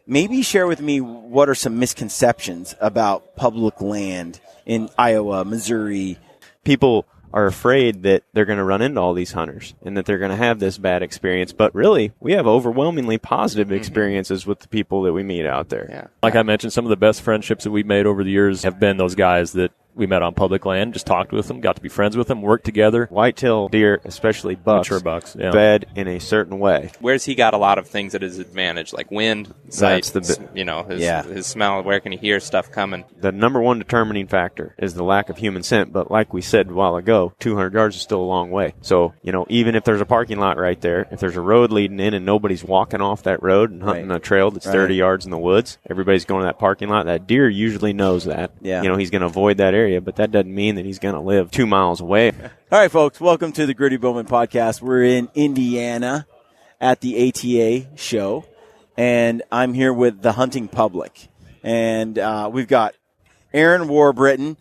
maybe share with me what are some misconceptions about public land in Iowa, Missouri. People are afraid that they're going to run into all these hunters and that they're going to have this bad experience. But really, we have overwhelmingly positive experiences with the people that we meet out there. Yeah. Like I mentioned, some of the best friendships that we've made over the years have been those guys that we met on public land, just talked with them, got to be friends with them, worked together. Whitetail deer, especially bucks, Mature bucks, yeah. fed in a certain way. Where's he got a lot of things at his advantage, like wind, sight, his smell, where can he hear stuff coming? The number one determining factor is the lack of human scent, but like we said a while ago, 200 yards is still a long way. So, even if there's a parking lot right there, if there's a road leading in and nobody's walking off that road and hunting a trail that's 30 yards in the woods, everybody's going to that parking lot. That deer usually knows that. Yeah. He's going to avoid that area, but that doesn't mean that he's going to live 2 miles away. All right, folks, welcome to the Gritty Bowmen podcast. We're in Indiana at the ATA show, and I'm here with the hunting public. And we've got Aaron Warbritton,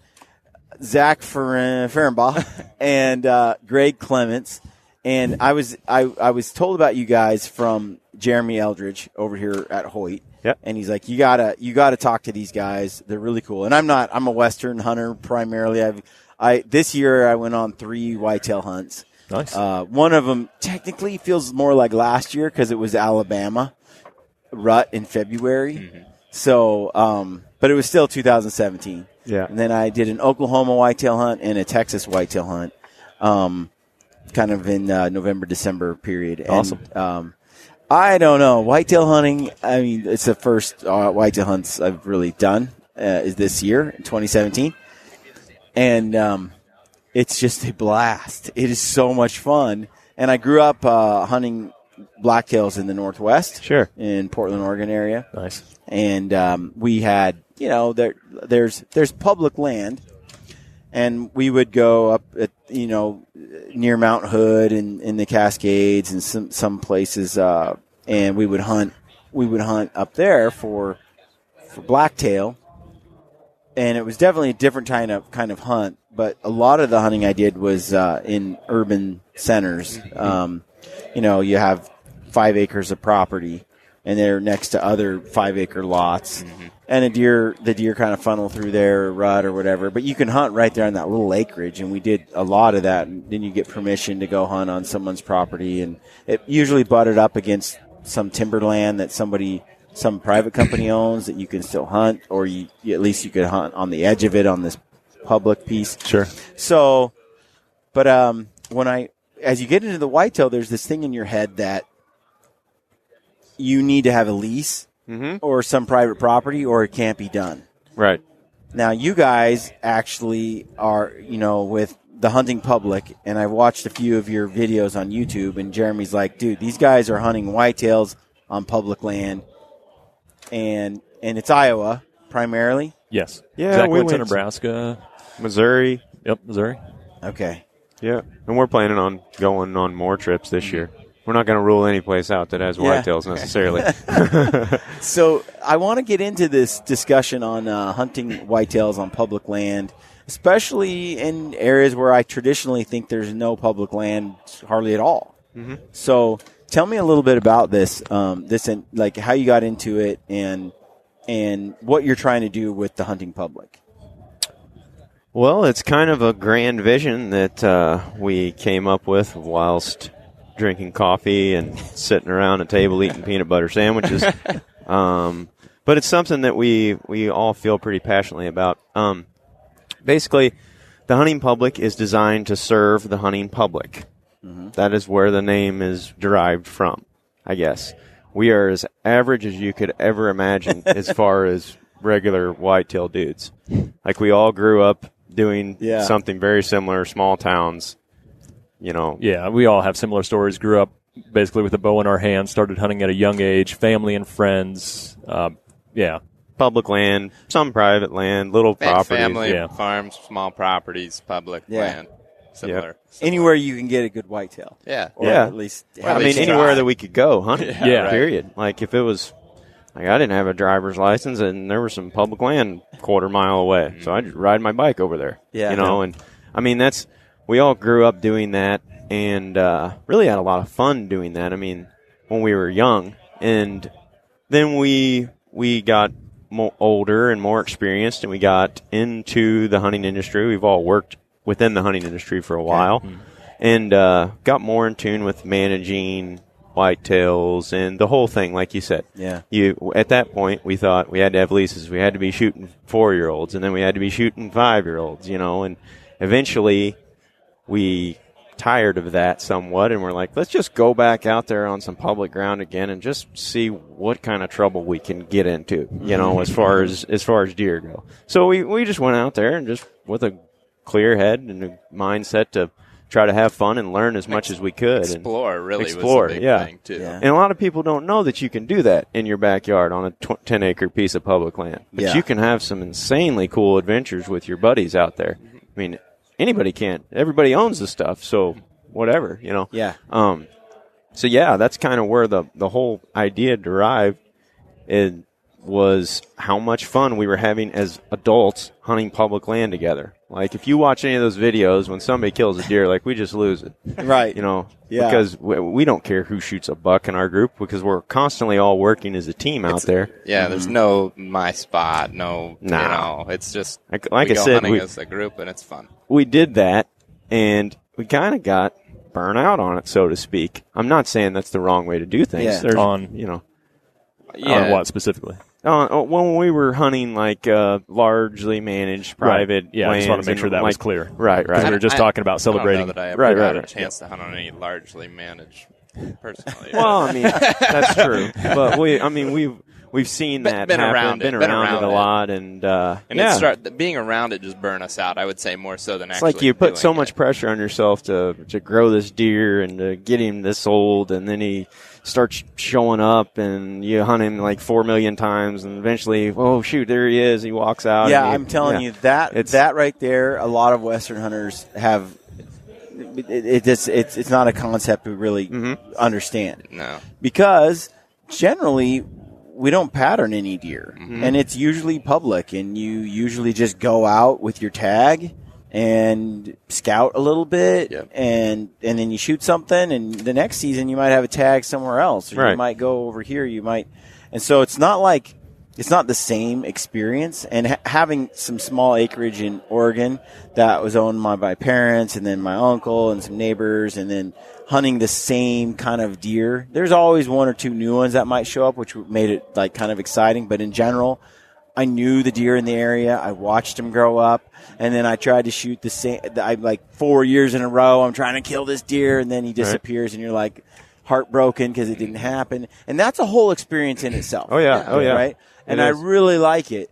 Zach Ferenbaugh, and Greg Clements. And I was told about you guys from Jeremy Eldridge over here at Hoyt. Yep. And he's like, you gotta talk to these guys. They're really cool. And I'm a Western hunter primarily. This year I went on 3 whitetail hunts. Nice. One of them technically feels more like last year because it was Alabama rut in February. Mm-hmm. So, but it was still 2017. Yeah. And then I did an Oklahoma whitetail hunt and a Texas whitetail hunt, kind of in November, December period. Awesome. And, I don't know. Whitetail hunting, I mean, it's the first whitetail hunts I've really done is this year, in 2017. And it's just a blast. It is so much fun. And I grew up hunting blacktails in the Northwest. Sure. In Portland, Oregon area. Nice. And we had, there's public land. And we would go up at, near Mount Hood and in the Cascades and some places, and we would hunt up there for blacktail. And it was definitely a different kind of hunt, but a lot of the hunting I did was in urban centers. You have 5 acres of property, and they're next to other 5-acre lots. Mm-hmm. And the deer kind of funnel through their rut or whatever. But you can hunt right there on that little acreage, and we did a lot of that. And then you get permission to go hunt on someone's property, and it usually butted up against some timberland that some private company owns that you can still hunt, or at least you could hunt on the edge of it on this public piece. Sure. So, but as you get into the whitetail, there's this thing in your head that you need to have a lease. Mm-hmm. Or some private property, or it can't be done. Right. Now, you guys actually are, with the hunting public, and I've watched a few of your videos on YouTube, and Jeremy's like, dude, these guys are hunting whitetails on public land, and it's Iowa primarily? Yes. Yeah, Zach we went to went Nebraska. Missouri. Yep, Missouri. Okay. Yeah, and we're planning on going on more trips this year. We're not going to rule any place out that has whitetails necessarily. So I want to get into this discussion on hunting whitetails on public land, especially in areas where I traditionally think there's no public land hardly at all. Mm-hmm. So tell me a little bit about this, and like how you got into it and what you're trying to do with the hunting public. Well, it's kind of a grand vision that we came up with whilst drinking coffee and sitting around a table eating peanut butter sandwiches. But it's something that we all feel pretty passionately about. Basically, the hunting public is designed to serve the hunting public. Mm-hmm. That is where the name is derived from, I guess. We are as average as you could ever imagine as far as regular whitetail dudes. Like, we all grew up doing something very similar, small towns. Yeah, we all have similar stories. Grew up basically with a bow in our hands, started hunting at a young age, family and friends. Public land, some private land, little properties. Family, farms, small properties, public land. Similar. Anywhere you can get a good whitetail. Yeah. Or at least anywhere that we could go hunt. Yeah. Period. Like, if it was, I didn't have a driver's license and there was some public land quarter mile away. Mm-hmm. So I'd just ride my bike over there. Yeah. And we all grew up doing that and really had a lot of fun doing that. I mean, when we were young, and then we got older and more experienced, and we got into the hunting industry. We've all worked within the hunting industry for a while, and got more in tune with managing whitetails and the whole thing, like you said. Yeah. At that point, we thought we had to have leases. We had to be shooting 4-year-olds, and then we had to be shooting 5-year-olds, and eventually we tired of that somewhat, and we're like, let's just go back out there on some public ground again and just see what kind of trouble we can get into, as far as deer go. So we just went out there and just with a clear head and a mindset to try to have fun and learn as much as we could. Explore was the big thing, too. Yeah. And a lot of people don't know that you can do that in your backyard on a 10-acre piece of public land. But you can have some insanely cool adventures with your buddies out there. I mean, anybody can. Everybody owns the stuff, so whatever, Yeah. So, that's kind of where the whole idea derived. It was how much fun we were having as adults hunting public land together. Like, if you watch any of those videos, when somebody kills a deer, like, we just lose it. Right. Because we don't care who shoots a buck in our group because we're constantly all working as a team out there. Yeah, there's no my spot, it's just like we I go said, hunting as a group, and it's fun. We did that, and we kind of got burnt out on it, so to speak. I'm not saying that's the wrong way to do things. Yeah. There's, On what specifically? When we were hunting largely managed private Right. Yeah, I just want to make sure that was clear. Right. Because we were just talking about celebrating. I don't know that I ever got a right. chance to hunt on any largely managed, personally. Well, I mean, that's true. But we've seen that been happen, around been it, around it a lot, and being around it just burn us out. I would say more so than it's actually. like you put doing so much pressure on yourself to grow this deer and to get him this old, and then he starts showing up, and you hunt him like 4 million times, and eventually, oh shoot, there he is. He walks out. Yeah, I'm telling you that right there. A lot of Western hunters have. It's not a concept we really understand. No, because generally we don't pattern any deer, and it's usually public, and you usually just go out with your tag and scout a little bit, and then you shoot something, and the next season you might have a tag somewhere else, or you might go over here, and so it's not the same experience. And having some small acreage in Oregon that was owned by my parents and then my uncle and some neighbors, and then hunting the same kind of deer, there's always one or two new ones that might show up, which made it like kind of exciting. But in general, I knew the deer in the area. I watched them grow up, and then I tried to shoot the same. I 4 years in a row, I'm trying to kill this deer, and then he disappears, and you're like heartbroken because it didn't happen. And that's a whole experience in itself. Oh yeah. Right? And I really like it.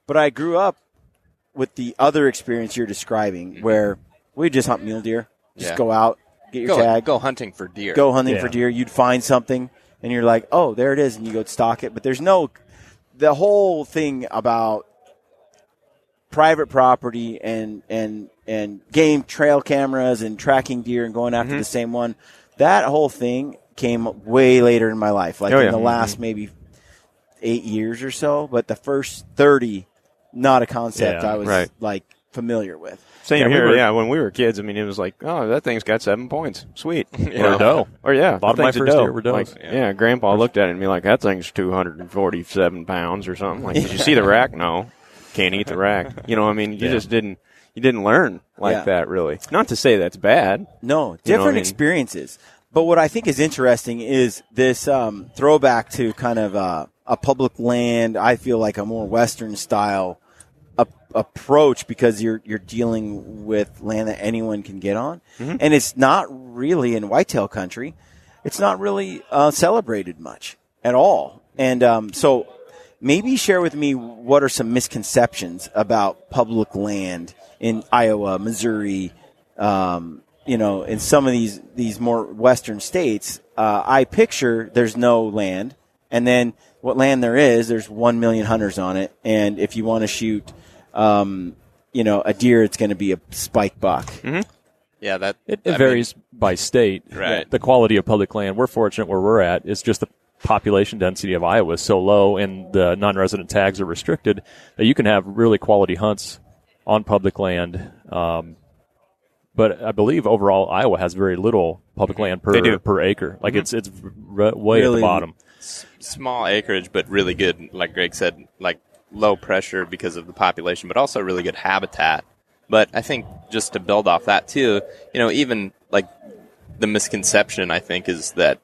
But I grew up with the other experience you're describing, where we just hunt mule deer. Just go out, get your tag. Go hunting for deer. Go hunting for deer. You'd find something, and you're like, oh, there it is, and you go stalk it. But there's no – the whole thing about private property and game trail cameras and tracking deer and going after the same one, that whole thing came way later in my life, like in the last maybe 8 years or so. But the first 30, not a concept I was like familiar with. Same here. When we were kids, I mean, it was like, oh, that thing's got 7 points. Sweet. Or doe. Or a lot of my first deer were does. Like, Grandpa looked at it and be like, that thing's 247 pounds or something. Like, did you see the rack? No. Can't eat the rack. I mean, you just didn't learn like that, really. Not to say that's bad. No, different experiences. But what I think is interesting is this throwback to kind of a public land, I feel like a more Western style approach, because you're dealing with land that anyone can get on. And it's not really in whitetail country. It's not really celebrated much at all. And so maybe share with me what are some misconceptions about public land in Iowa, Missouri, in some of these more western states. I picture there's no land, and then what land there is, there's 1 million hunters on it, and if you want to shoot a deer, it's going to be a spike buck. Yeah, that it varies by state. Right. The quality of public land, we're fortunate where we're at. It's just the population density of Iowa is so low, and the non-resident tags are restricted, that you can have really quality hunts on public land. But I believe overall Iowa has very little public land per acre. Like it's way at the bottom. Small acreage, but really good, like Greg said, like low pressure because of the population, but also really good habitat. But I think just to build off that too, even like the misconception, I think, is that,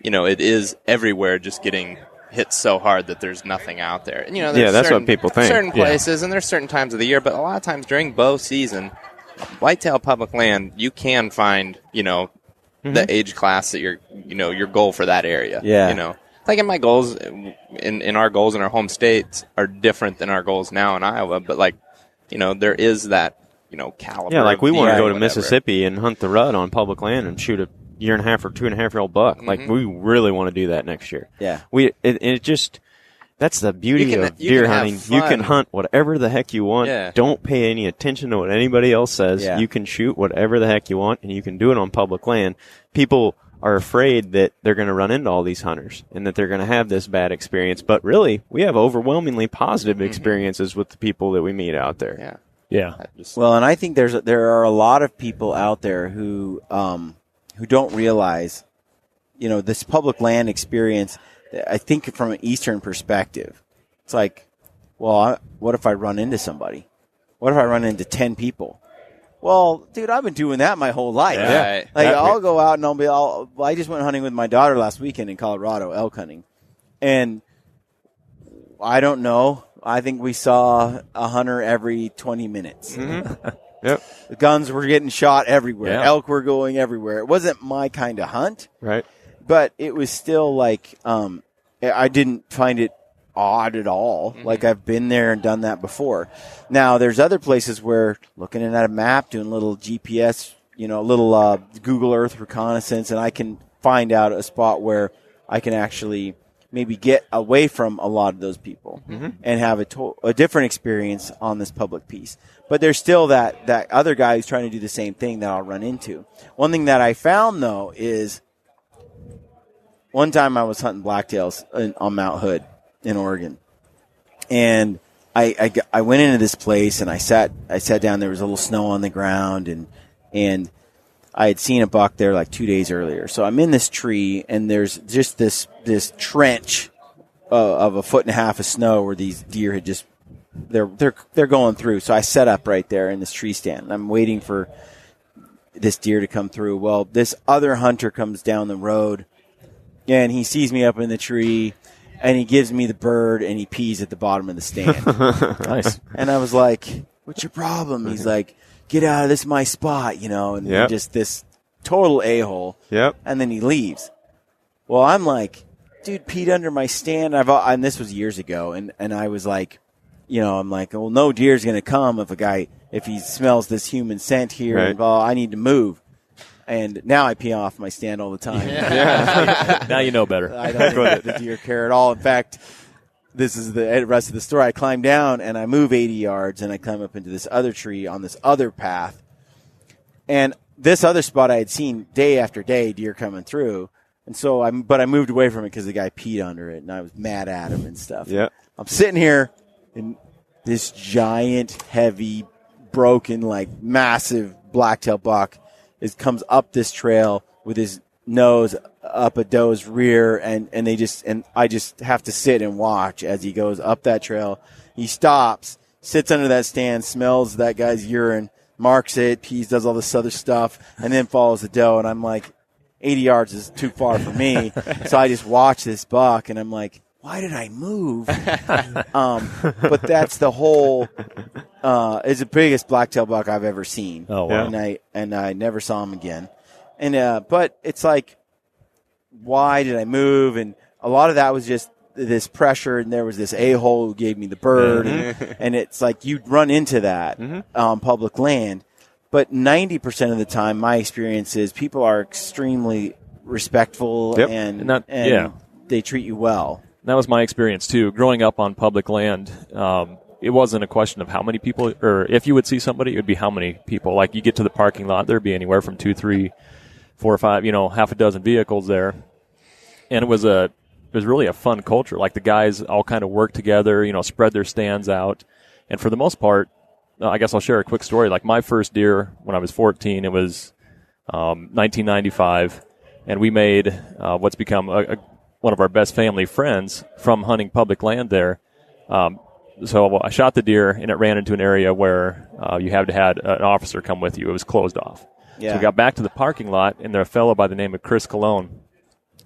it is everywhere just getting hit so hard that there's nothing out there. And, there's that's what people think. Certain places, and there's certain times of the year, but a lot of times during bow season, whitetail public land, you can find, the age class that your goal for that area. Yeah. Like in my goals, in our goals in our home states are different than our goals now in Iowa, but like, there is that, caliber. Yeah, like we want to go to whatever. Mississippi and hunt the rut on public land and shoot a 1.5 or 2.5-year-old buck. Mm-hmm. Like we really want to do that next year. Yeah. It just, that's the beauty of deer hunting. You can hunt whatever the heck you want. Yeah. Don't pay any attention to what anybody else says. Yeah. You can shoot whatever the heck you want, and you can do it on public land. People are afraid that they're going to run into all these hunters and that they're going to have this bad experience. But really, we have overwhelmingly positive experiences with the people that we meet out there. Yeah. Yeah. Well, and I think there are a lot of people out there who don't realize, this public land experience. I think from an Eastern perspective, it's like, well, what if I run into somebody? What if I run into 10 people? Well, dude, I've been doing that my whole life. Yeah. Like, I'll go out and I just went hunting with my daughter last weekend in Colorado, elk hunting. And I don't know. I think we saw a hunter every 20 minutes. Mm-hmm. Yep. The guns were getting shot everywhere. Yeah. Elk were going everywhere. It wasn't my kind of hunt. Right. But it was still like, I didn't find it odd at all. Mm-hmm. Like I've been there and done that before. Now there's other places where looking at a map, doing a little GPS, little Google Earth reconnaissance, and I can find out a spot where I can actually maybe get away from a lot of those people and have a different experience on this public piece. But there's still that other guy who's trying to do the same thing that I'll run into. One thing that I found though is, one time I was hunting blacktails on Mount Hood in Oregon, and I went into this place and I sat down. There was a little snow on the ground, and I had seen a buck there like 2 days earlier. So I'm in this tree, and there's just this trench of 1.5 foot of snow where these deer had just they're going through. So I set up right there in this tree stand, and I'm waiting for this deer to come through. Well, this other hunter comes down the road. And he sees me up in the tree, and he gives me the bird, and he pees at the bottom of the stand. Nice. And I was like, what's your problem? He's like, get out of this my spot, and just this total a-hole. Yep. And then he leaves. Well, I'm like, dude, peed under my stand. And this was years ago, and I was like, I'm like, well, no deer's going to come if he smells this human scent here, right. and I need to move. And now I pee off my stand all the time. Now you know better. I don't think the deer care at all. In fact, this is the rest of the story. I climb down, and I move 80 yards, and I climb up into this other tree on this other path. And this other spot I had seen day after day, deer coming through. And so I moved away from it because the guy peed under it, and I was mad at him and stuff. Yeah. I'm sitting here, and this giant, heavy, broken, like massive blacktail buck comes up this trail with his nose up a doe's rear, and I just have to sit and watch as he goes up that trail. He stops, sits under that stand, smells that guy's urine, marks it, pees, does all this other stuff, and then follows the doe. And I'm like, 80 yards is too far for me. So I just watch this buck, and I'm like, why did I move? But that's the whole. It's the biggest blacktail buck I've ever seen. Oh wow! And I never saw him again. And but it's like, why did I move? And a lot of that was just this pressure, and there was this a-hole who gave me the bird, and it's like you run into that on public land. But 90% of the time, my experience is people are extremely respectful and they treat you well. That was my experience too. Growing up on public land, it wasn't a question of how many people, or if you would see somebody, it would be how many people. Like you get to the parking lot, there'd be anywhere from 2, 3, 4, 5, half a dozen vehicles there, and it was really a fun culture. Like the guys all kind of worked together, spread their stands out, and for the most part, I guess I'll share a quick story. Like my first deer when I was 14, it was 1995, and we made what's become one of our best family friends from hunting public land there. So I shot the deer, and it ran into an area where you had to have an officer come with you. It was closed off. Yeah. So we got back to the parking lot, and there a fellow by the name of Chris Cologne.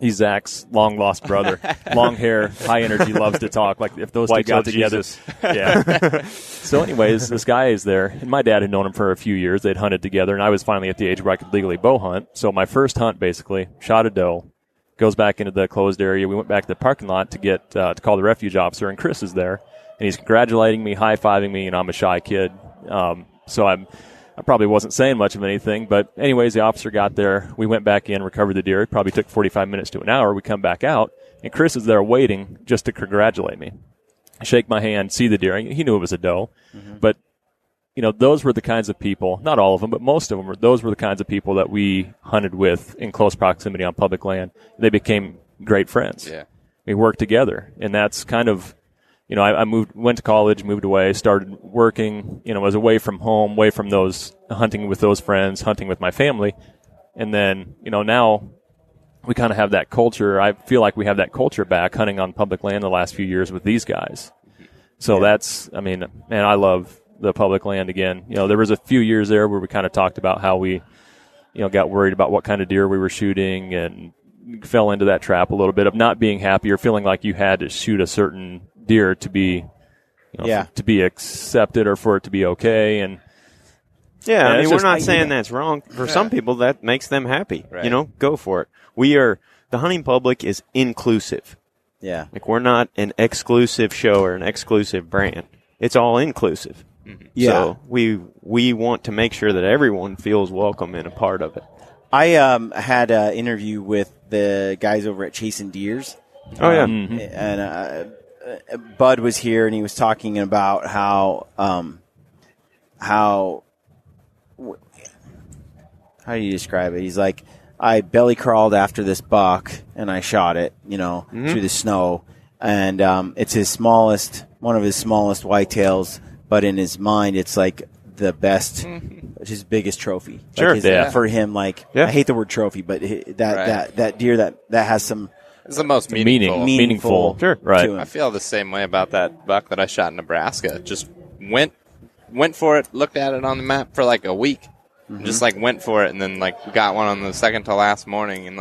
He's Zach's long-lost brother. Long hair, high energy, loves to talk. Like if those two got together. Yeah. So anyways, this guy is there, and my dad had known him for a few years. They'd hunted together, and I was finally at the age where I could legally bow hunt. So my first hunt, basically, shot a doe, goes back into the closed area. We went back to the parking lot to get to call the refuge officer, and Chris is there, and he's congratulating me, high-fiving me, and I'm a shy kid. So I probably wasn't saying much of anything, but anyways, the officer got there. We went back in, recovered the deer. It probably took 45 minutes to an hour. We come back out, and Chris is there waiting just to congratulate me. I shake my hand, see the deer. He knew it was a doe, but those were the kinds of people, not all of them, but most of them, those were the kinds of people that we hunted with in close proximity on public land. They became great friends. Yeah. We worked together, and that's kind of, I went to college, moved away, started working, was away from home, away from those hunting with those friends, hunting with my family. And then, now we kind of have that culture. I feel like we have that culture back hunting on public land the last few years with these guys. So that's, man, I love the public land again. There was a few years there where we kind of talked about how we, got worried about what kind of deer we were shooting and fell into that trap a little bit of not being happy or feeling like you had to shoot a certain deer to be to be accepted or for it to be okay. And I mean, we're not saying that's wrong. For some people, that makes them happy. Right. Go for it. The hunting public is inclusive. Yeah. Like, we're not an exclusive show or an exclusive brand. It's all inclusive. Mm-hmm. Yeah. So we want to make sure that everyone feels welcome and a part of it. I had an interview with the guys over at Chasing Deers. Oh, yeah. And Bud was here, and he was talking about how do you describe it? He's like, I belly crawled after this buck, and I shot it, through the snow, and it's one of his smallest whitetails, but in his mind, it's like the best, his biggest trophy. Sure, for him, I hate the word trophy, but that deer that has some. It's the most meaningful. Sure, right. To him. I feel the same way about that buck that I shot in Nebraska. Just went for it, looked at it on the map for like a week, just went for it, and then got one on the second to last morning, and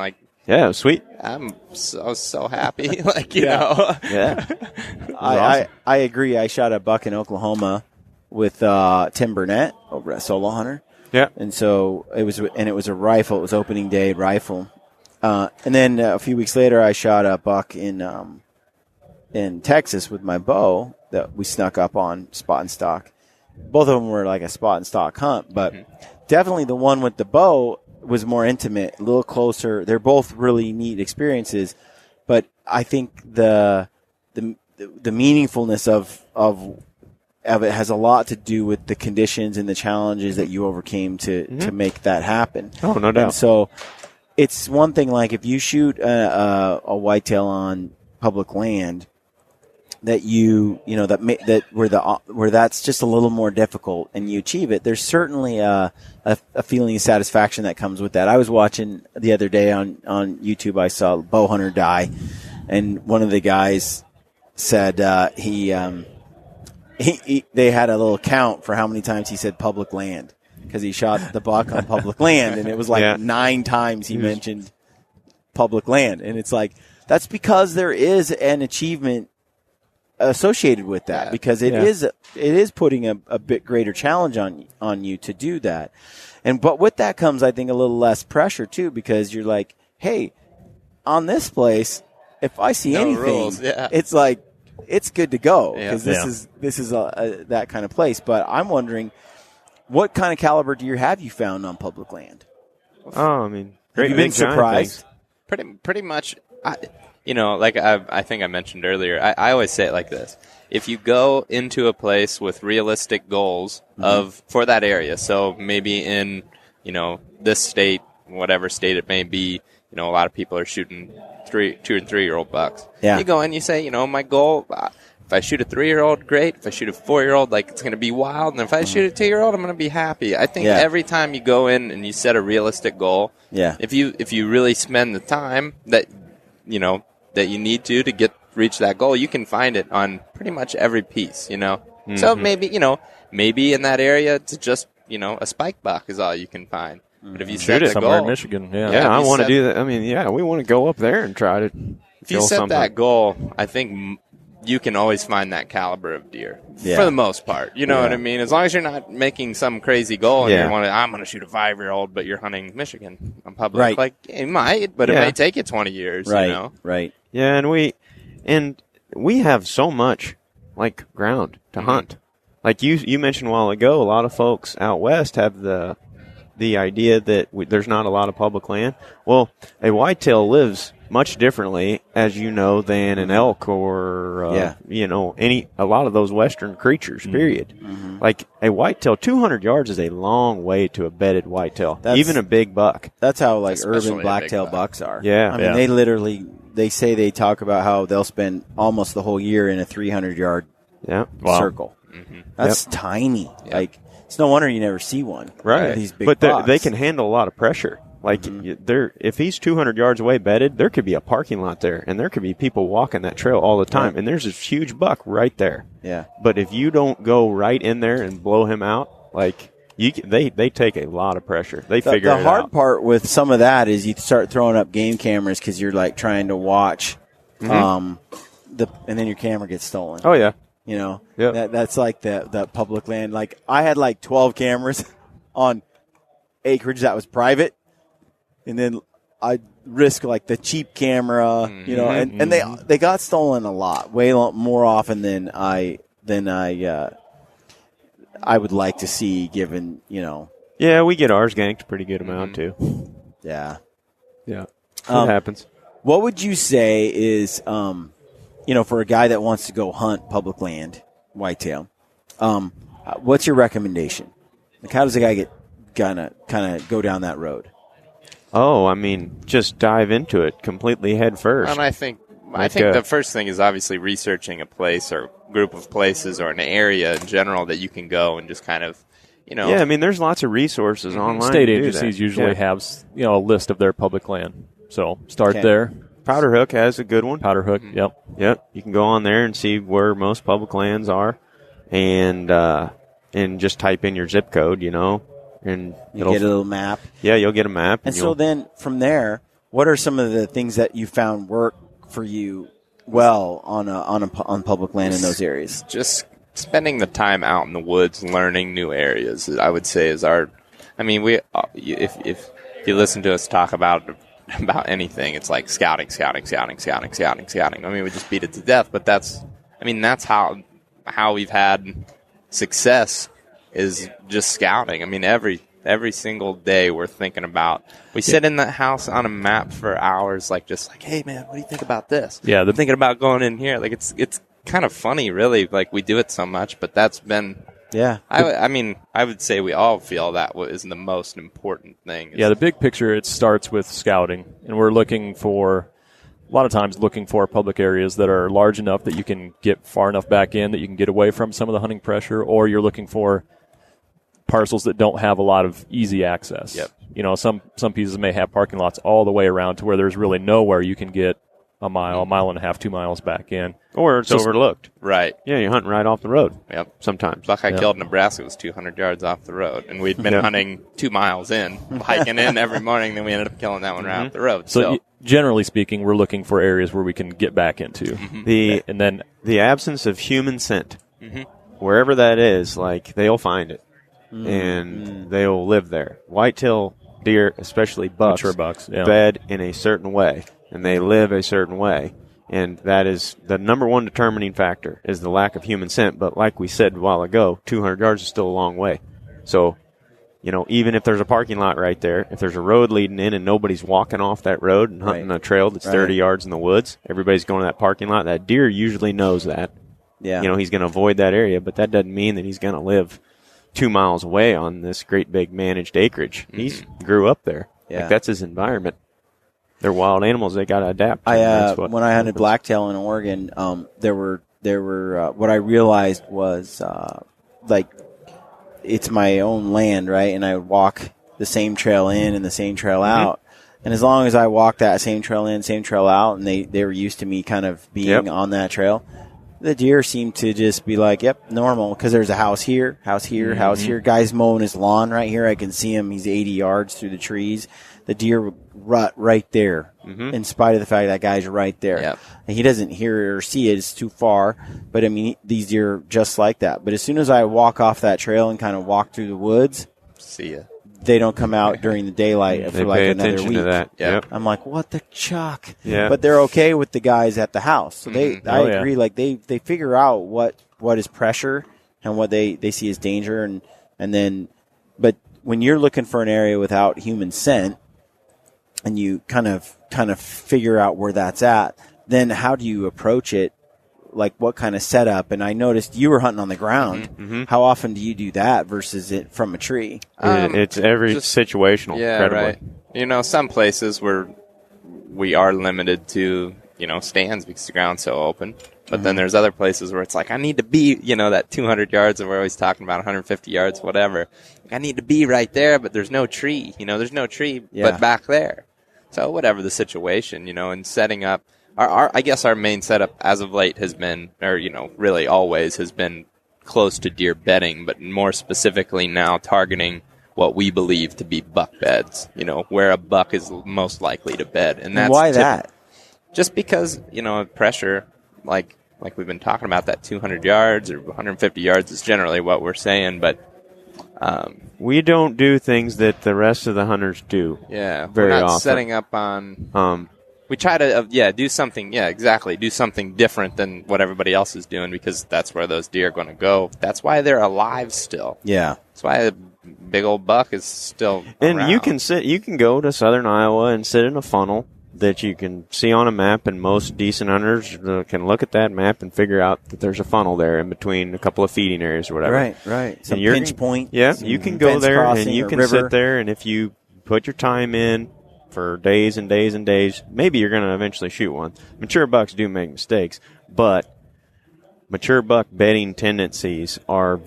yeah, it was sweet. I was so happy, Yeah. I agree. I shot a buck in Oklahoma with Tim Burnett over at Solo Hunter. Yeah, and so it was a rifle. It was opening day rifle. And then a few weeks later, I shot a buck in Texas with my bow that we snuck up on spot and stock. Both of them were like a spot and stock hunt, but definitely the one with the bow was more intimate, a little closer. They're both really neat experiences, but I think the meaningfulness of it has a lot to do with the conditions and the challenges that you overcame to make that happen. Oh, no doubt. And so it's one thing, like if you shoot a whitetail on public land that where that's just a little more difficult and you achieve it, there's certainly a feeling of satisfaction that comes with that. I was watching the other day on YouTube, I saw a bow hunter die, and one of the guys said they had a little count for how many times he said public land, because he shot the buck on public land, and it was 9 times he mentioned public land. And it's like, that's because there is an achievement associated with that, because it is putting a bit greater challenge on you to do that. But with that comes, I think, a little less pressure too, because you're like, hey, on this place, if I see anything, rules, it's like, it's good to go, because this is that kind of place. But I'm wondering, what kind of caliber deer have you found on public land? Oh, I mean, great. Have you been surprised? Pretty much. I think I mentioned earlier, I always say it like this. If you go into a place with realistic goals for that area, so maybe in, this state, whatever state it may be, a lot of people are shooting 2 and 3 year old bucks. Yeah. You go in, you say, my goal, if I shoot a 3-year-old, great. If I shoot a 4-year-old, it's going to be wild. And if I shoot a 2-year-old, I'm going to be happy. I think every time you go in and you set a realistic goal, if you really spend the time that, that you need to reach that goal, you can find it on pretty much every piece, So maybe in that area it's just, a spike buck is all you can find. But if you set the somewhere goal, in Michigan, Yeah, I want to do that. I mean, we want to go up there and try to if you set that goal, I think you can always find that caliber of deer for the most part. You know what I mean? As long as you're not making some crazy goal and I'm going to shoot a 5-year-old, but you're hunting Michigan on public. Right. Like, it might, but it may take you 20 years, Right, right. Yeah, and we have so much, like, ground to hunt. Like you mentioned a while ago, a lot of folks out west have the idea that there's not a lot of public land. Well, a whitetail lives much differently, as you know, than an elk or a lot of those western creatures. Period. Like a whitetail, 200 yards is a long way to a bedded whitetail, even a big buck. That's how like Especially urban blacktail bucks are. Yeah. I mean, they say they talk about how they'll spend almost the whole year in a 300-yard circle. That's tiny. Yep. Like, it's no wonder you never see one. Right. These big but bucks. they can handle a lot of pressure. Like, if he's 200 yards away bedded, there could be a parking lot there, and there could be people walking that trail all the time, and there's this huge buck right there. Yeah. But if you don't go right in there and blow him out, like, they take a lot of pressure. They figure it out. The hard part with some of that is you start throwing up game cameras because you're, like, trying to watch, and then your camera gets stolen. Oh, yeah. That's like the public land. Like, I had like 12 cameras on acreage that was private, and then I risk like the cheap camera, and they got stolen a lot, way more often than I would like to see, given Yeah, we get ours ganked a pretty good amount too. Yeah. It happens. What would you say is for a guy that wants to go hunt public land, whitetail, what's your recommendation? Like, how does a guy kind of go down that road? Oh, I mean, just dive into it completely head first. And I think the first thing is obviously researching a place or group of places or an area in general that you can go and just kind of, Yeah, I mean, there's lots of resources online. State agencies usually have, a list of their public land. So start there. Powder Hook has a good one. Powder Hook, yep. You can go on there and see where most public lands are, and just type in your zip code, and you get a little map. Yeah, you'll get a map. And so then from there, what are some of the things that you found work for you well on public land in those areas? Just spending the time out in the woods, learning new areas, I would say is our. I mean, if you listen to us talk about anything, it's like scouting. I mean, we just beat it to death, but that's how we've had success is just scouting. I mean, every single day we're thinking about. We sit in the house on a map for hours, just like, hey man, what do you think about this? Yeah, thinking about going in here. Like it's kind of funny, really. Like we do it so much, but that's been. Yeah. I would say we all feel that is the most important thing. Yeah, the big picture, it starts with scouting, and we're looking for public areas that are large enough that you can get far enough back in that you can get away from some of the hunting pressure, or you're looking for parcels that don't have a lot of easy access. Yep. Some pieces may have parking lots all the way around to where there's really nowhere you can get a mile and a half, 2 miles back in. Or it's overlooked. Right. Yeah, you're hunting right off the road. Yep. Sometimes. Buck I killed in Nebraska was 200 yards off the road, and we'd been hunting 2 miles in, hiking in every morning, then we ended up killing that one right off the road. So generally speaking, we're looking for areas where we can get back into. And then the absence of human scent, wherever that is, they'll find it, and they'll live there. Whitetail deer, especially bucks, mature bucks, bed in a certain way, and they live a certain way. And that is the number one determining factor is the lack of human scent. But like we said a while ago, 200 yards is still a long way. So, even if there's a parking lot right there, if there's a road leading in and nobody's walking off that road and hunting a trail that's 30 yards in the woods, everybody's going to that parking lot. That deer usually knows that. Yeah. He's going to avoid that area, but that doesn't mean that he's going to live 2 miles away on this great big managed acreage. He grew up there. Yeah. That's his environment. They're wild animals. They got to adapt. When I hunted blacktail in Oregon, there were what I realized was it's my own land, right? And I would walk the same trail in and the same trail out, And as long as I walk that same trail in, same trail out, and they were used to me kind of being on that trail, the deer seem to just be like, yep, normal, because there's a house here, house here. Guy's mowing his lawn right here. I can see him. He's 80 yards through the trees. The deer would rut right there, in spite of the fact that guy's right there. Yep. And he doesn't hear it or see it. It's too far. But, I mean, these deer are just like that. But as soon as I walk off that trail and kind of walk through the woods, see ya. They don't come out during the daylight for like another week. To that. Yep. I'm like, what the chuck? Yeah. But they're okay with the guys at the house. So I agree. Like they figure out what is pressure and what they see as danger, and then, but when you're looking for an area without human scent, and you kind of figure out where that's at, then how do you approach it? Like what kind of setup? And I noticed you were hunting on the ground. How often do you do that versus it from a tree? It's every situational. Yeah, right. You know, some places where we are limited to, you know, stands because the ground's so open. But then there's other places where it's like, I need to be, you know, that 200 yards, and we're always talking about 150 yards, whatever. I need to be right there, but there's no tree. You know, there's no tree but back there. So whatever the situation, you know, and setting up. I guess our main setup as of late has been, or, you know, really always has been close to deer bedding, but more specifically now targeting what we believe to be buck beds, you know, where a buck is most likely to bed. And that's why that? Just because, you know, pressure, like we've been talking about, that 200 yards or 150 yards is generally what we're saying, but we don't do things that the rest of the hunters do. Yeah, very we're not often. setting up on. We try to, do something, exactly, do something different than what everybody else is doing, because that's where those deer are going to go. That's why they're alive still. Yeah. That's why a big old buck is still And around. you can go to southern Iowa and sit in a funnel that you can see on a map, and most decent hunters can look at that map and figure out that there's a funnel there in between a couple of feeding areas or whatever. Right. Some And pinch point. Yeah, you can go there and you can river. sit there, and if you put your time in for days and days and days, maybe you're going to eventually shoot one. Mature bucks do make mistakes, but mature buck bedding tendencies are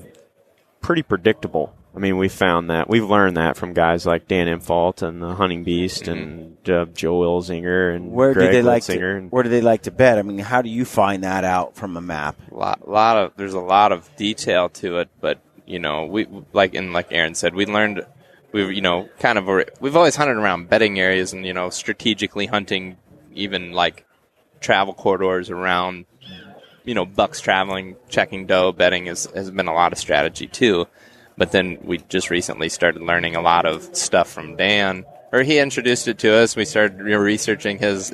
pretty predictable. I mean, we've found that. We've learned that from guys like Dan Infalt and the Hunting Beast and Joe Ilzinger and Where Greg do they Litzinger. where do they like to bed? I mean, how do you find that out from a map? There's a lot of detail to it, but, you know, we like Aaron said, we've always hunted around bedding areas and, you know, strategically hunting even like travel corridors around, you know, bucks traveling, checking doe, bedding has been a lot of strategy too. But then we just recently started learning a lot of stuff from Dan, or he introduced it to us. We started researching his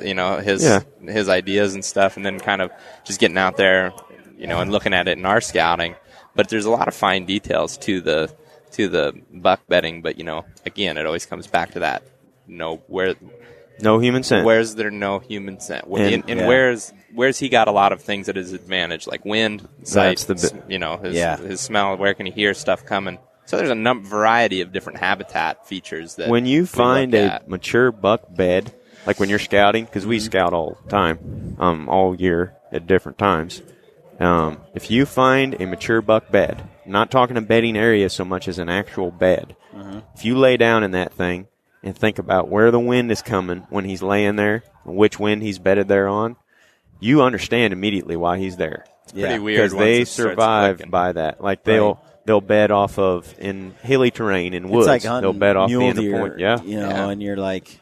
ideas and stuff, and then kind of just getting out there, you know, and looking at it in our scouting. But there's a lot of fine details to the buck bedding, but, you know, again, it always comes back to that. No human scent. Where's there no human scent? Where's he got a lot of things at his advantage, like wind, sight, his smell, where can he hear stuff coming? So there's a variety of different habitat features that when you find a mature buck bed, like when you're scouting, because we scout all the time, all year at different times. If you find a mature buck bed, I'm not talking a bedding area so much as an actual bed. If you lay down in that thing and think about where the wind is coming when he's laying there, and which wind he's bedded there on, you understand immediately why he's there. It's pretty weird because they survive by that. Like they'll bed off of in hilly terrain in woods. It's like they'll bed off the end of deer, point. Yeah, and you're like,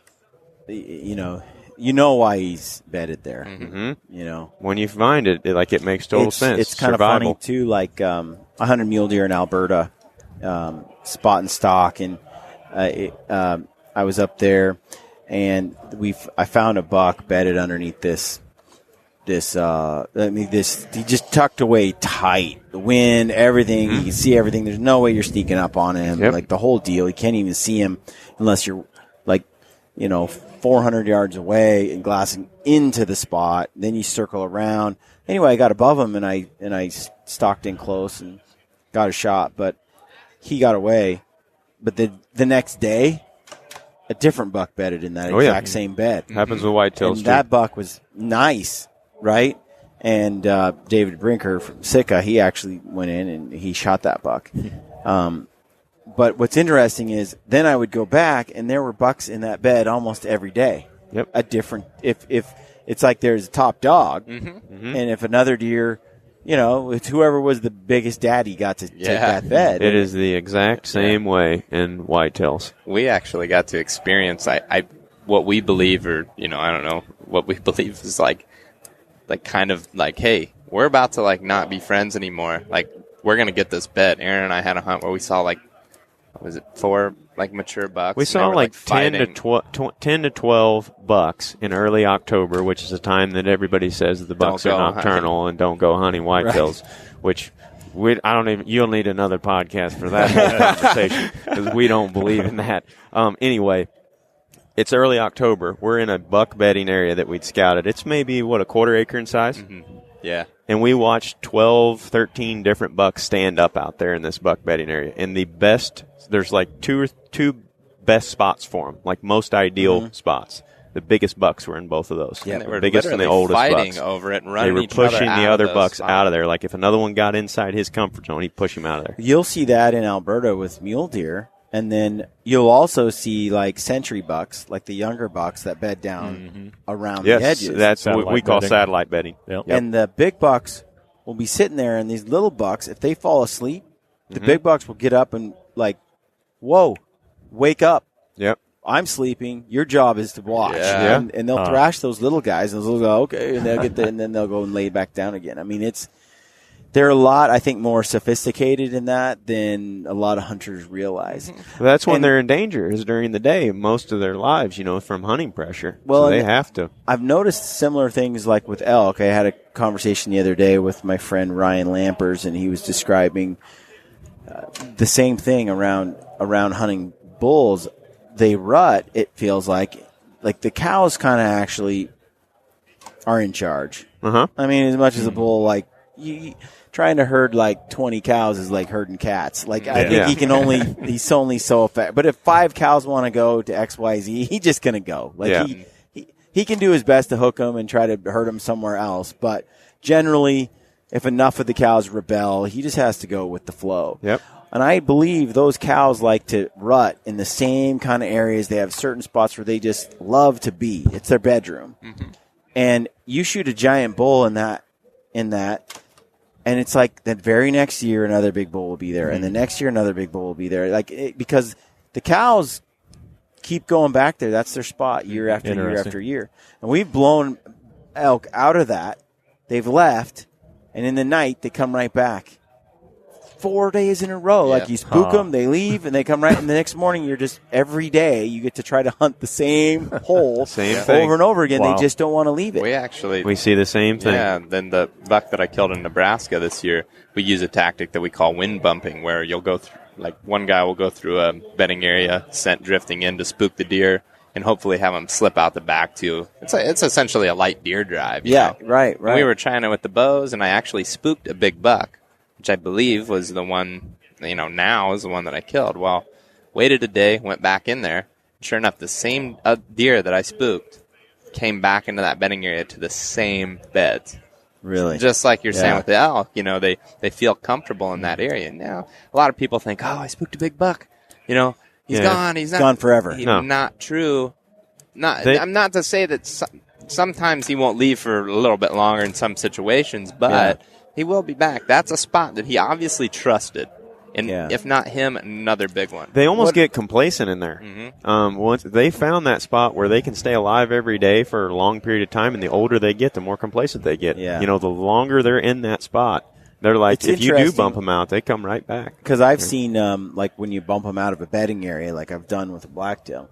you know why he's bedded there. You know, when you find it, it makes total sense. It's kind of funny too. Like I hunted mule deer in Alberta, spot and stalk, and I was up there, and I found a buck bedded underneath this he just tucked away tight. The wind, everything, you can see everything. There's no way you're sneaking up on him. Like the whole deal. You can't even see him unless you're 400 yards away and glassing into the spot. Then you circle around. Anyway, I got above him and I stalked in close and got a shot, but he got away. But the next day, a different buck bedded in that exact same bed. Happens with whitetails and too. That buck was nice, right? And David Brinker from Sitka, he actually went in and he shot that buck. But what's interesting is then I would go back, and there were bucks in that bed almost every day. Yep. A different if it's like there's a top dog, and if another deer, it's whoever was the biggest daddy got to take that bed. It is the exact same way in whitetails. We actually got to experience what we believe, or I don't know, what we believe is like kind of like, hey, we're about to like not be friends anymore. Like we're gonna get this bed. Aaron and I had a hunt where we saw like, was it 4 like mature bucks? We saw like 10 to 12 bucks in early October, which is a time that everybody says the bucks are nocturnal and don't go hunting whitetails, which you'll need another podcast for that whole conversation because we don't believe in that. Anyway, it's early October. We're in a buck bedding area that we'd scouted. It's maybe, a quarter acre in size? Mm-hmm. Yeah. And we watched 12, 13 different bucks stand up out there in this buck bedding area. And there's like two best spots for them, like most ideal spots. The biggest bucks were in both of those. Yeah, they were the biggest and the oldest fighting bucks. over it and running. They were each other pushing out the other of bucks spots. out of there. Like if another one got inside his comfort zone, he'd push him out of there. You'll see that in Alberta with mule deer, and then you'll also see like century bucks, like the younger bucks that bed down around the edges. That's what we call satellite bedding. Yep. And the big bucks will be sitting there, and these little bucks, if they fall asleep, the big bucks will get up and like, whoa, wake up. Yep. I'm sleeping. Your job is to watch. Yeah. And they'll thrash those little guys, and those little go, okay, and they'll and then they'll go and lay back down again. I mean, they're a lot, I think, more sophisticated in that than a lot of hunters realize. That's when they're in danger, is during the day, most of their lives, from hunting pressure. Well, so they have to. I've noticed similar things like with elk. I had a conversation the other day with my friend Ryan Lampers, and he was describing the same thing around hunting bulls. They rut, it feels like the cows kind of actually are in charge. Uh-huh. I mean, as much as a bull, like, trying to herd like 20 cows is like herding cats. Like, I think he's only so effective. But if 5 cows want to go to XYZ, he's just going to go. Like, he can do his best to hook them and try to herd them somewhere else. But generally, if enough of the cows rebel, he just has to go with the flow. Yep. And I believe those cows like to rut in the same kind of areas. They have certain spots where they just love to be. It's their bedroom. Mm-hmm. And you shoot a giant bull in that, and it's like the very next year another big bull will be there, and the next year another big bull will be there. Because the cows keep going back there. That's their spot year after year after year. And we've blown elk out of that. They've left, and in the night they come right back. 4 days in a row. Like, you spook them, they leave, and they come right. And the next morning, you're just, every day, you get to try to hunt the same hole over and over again. Wow. They just don't want to leave it. We see the same thing. Yeah, then the buck that I killed in Nebraska this year, we use a tactic that we call wind bumping, where you'll go through, like, one guy will go through a bedding area, scent drifting in to spook the deer, and hopefully have them slip out the back too. It's essentially a light deer drive. Right. And we were trying it with the bows, and I actually spooked a big buck, which I believe was the one, now is the one that I killed. Well, waited a day, went back in there. Sure enough, the same deer that I spooked came back into that bedding area to the same beds. Really? Just like you're saying with the elk, they feel comfortable in that area. Now, a lot of people think, oh, I spooked a big buck. He's gone. He's not gone forever. Not true. I'm not to say that sometimes he won't leave for a little bit longer in some situations, but he will be back. That's a spot that he obviously trusted. And if not him, another big one. They almost get complacent in there. Mm-hmm. Once they found that spot where they can stay alive every day for a long period of time, and the older they get, the more complacent they get. Yeah. The longer they're in that spot, they're like, It's if you do bump them out, they come right back. Because I've seen, like, when you bump them out of a bedding area, like I've done with a blacktail,